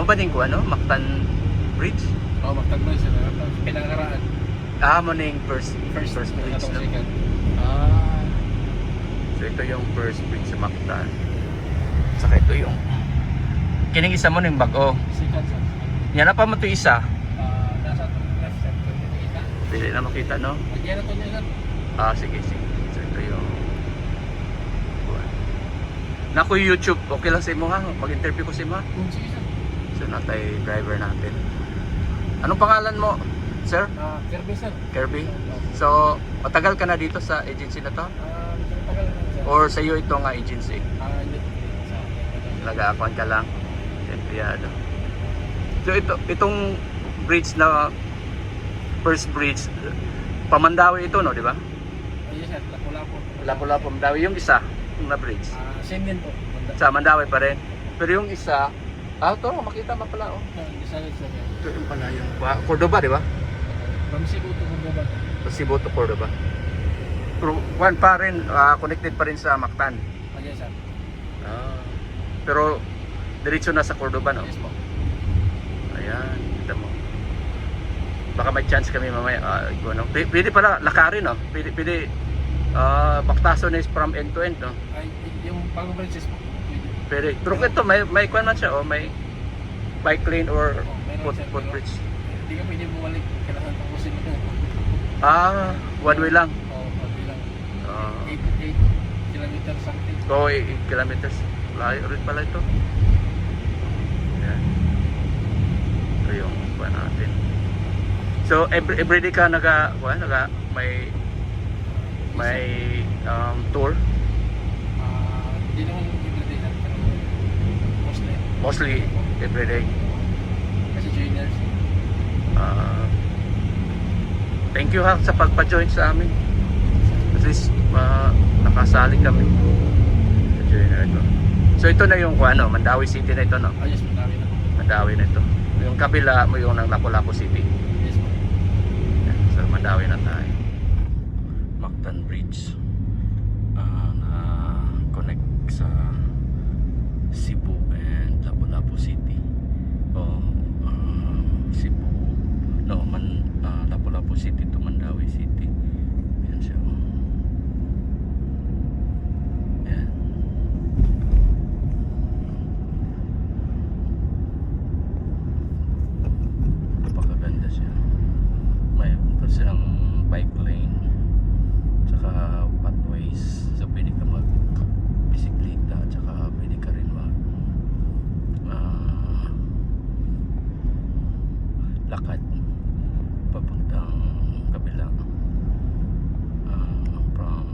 ba din ko ano? Mactan Bridge? Oo, magtagman siya na. Pinangaraan. Mo na yung first bridge no? Second. So ito yung first bridge sa Mactan. Saka ito yung kining isa mo na yung bago. Second sir. Yan na pa mo ito isa. Nasa left side ko kita. Pwede na makita no? Nagyan na to niya sir. Sige. So ito yung Naku YouTube, okay lang sa imo ha? Mag-interview ko sa imo ha? Sige sir. So natay driver natin. Anong pangalan mo, sir? Kirby sir. Kirby? So, matagal ka na dito sa agency na to? Tagal na sir. Or sa iyo ito nga agency? Hindi. Nag-aakuan ka lang? Empleyado. So itong bridge na first bridge, Pamandawi ito no, di ba? Yes sir, Lapu-Lapu. Lapu-Lapu, Mandawi. Yung isa, yung na bridge. Same din po. Sa Mandawi pa rin. Pero yung isa, ito, makita mo pala oh. Isa rin sir. Ito yung pala yung Cordoba, di ba? From Cebu to Cordoba. Sa Cebu to Cordoba. Pero one pa rin, connected pa rin sa Mactan. Yes sir. Pero diretso na sa Cordoba no? Yes po. Ayan, kita mo. Baka may chance kami mamaya. Pwede pala lakarin no? Pwede baktason is from end to end no? Ay, yung bagong branches po. Pwede. Pero ito may kuwan man siya oh, may bike lane or footbridge. Hindi ka pwede bumalik. Kailangan tapusin mo. One way lang. Oo, one way lang. 8 kilometers something. 8 kilometers. Layo rin pala ito. Ayan. Ito yung kuwan natin. So everyday ka may tour? Hindi naman everyday lang. Mostly everyday. Kasi joiners. Thank you ha sa pagpa-join sa amin. At least nakasali kami sa joiner ito. So ito na yung Mandawi City na ito no? Yes, Mandawi na. Mandawi na ito. Yung kabila mo yung ng Lapu-Lapu City. Yes po. So Mandawi na tayo. Mactan Bridge na connect sa Cebu and Lapu-Lapu City. Cebu Lapu-Lapu City to Mandawi City. Yan siya. Yan. Napakaganda siya. May silang bike lane tsaka pathways, so pwede ka mag bisikleta tsaka pwede ka rin mag lakad papuntang kabila from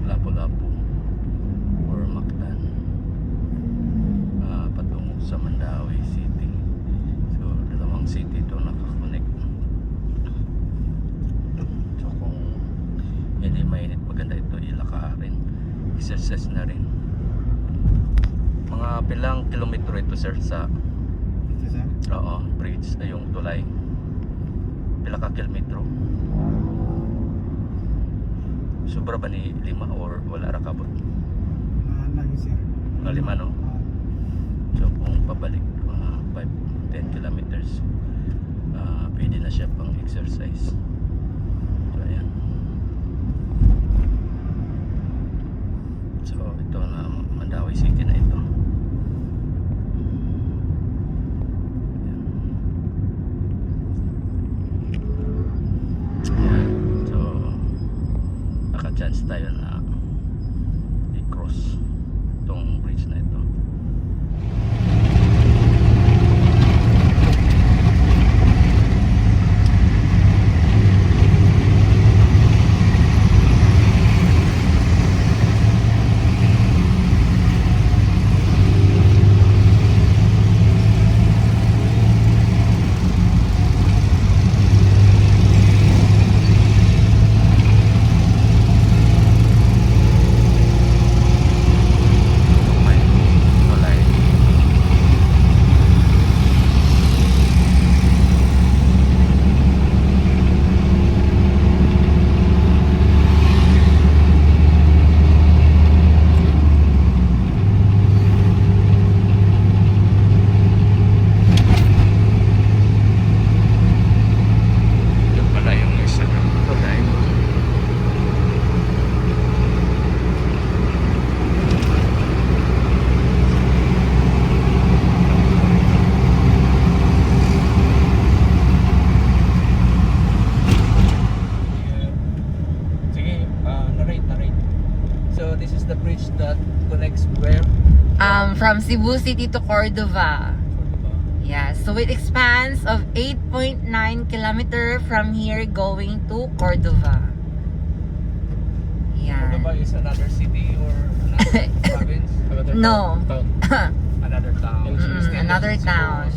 Lapu-Lapu or Mactan patungo sa Mandawi City. So dalawang city ito nakakonect. So kung hindi mainit, maganda ito ilakarin, exercise na rin. Mga pilang kilometro ito sir sa bridge ay yung tulay? Pila ka kilometro? Sobra ba ni 5 or wala ra kabot? Lagi sir. 5 no? So kung pabalik 5-10 kilometers pwede na siya pang exercise. So ayan. So ito na Mandawi City na ito. So naka-chance tayo na i-cross itong bridge na ito. bridge that connects where? From Cebu City to Cordova. Yeah, so it expands of 8.9 kilometer from here going to Cordova. Yeah. Cordova is another city or another province? No. Another town. Another town.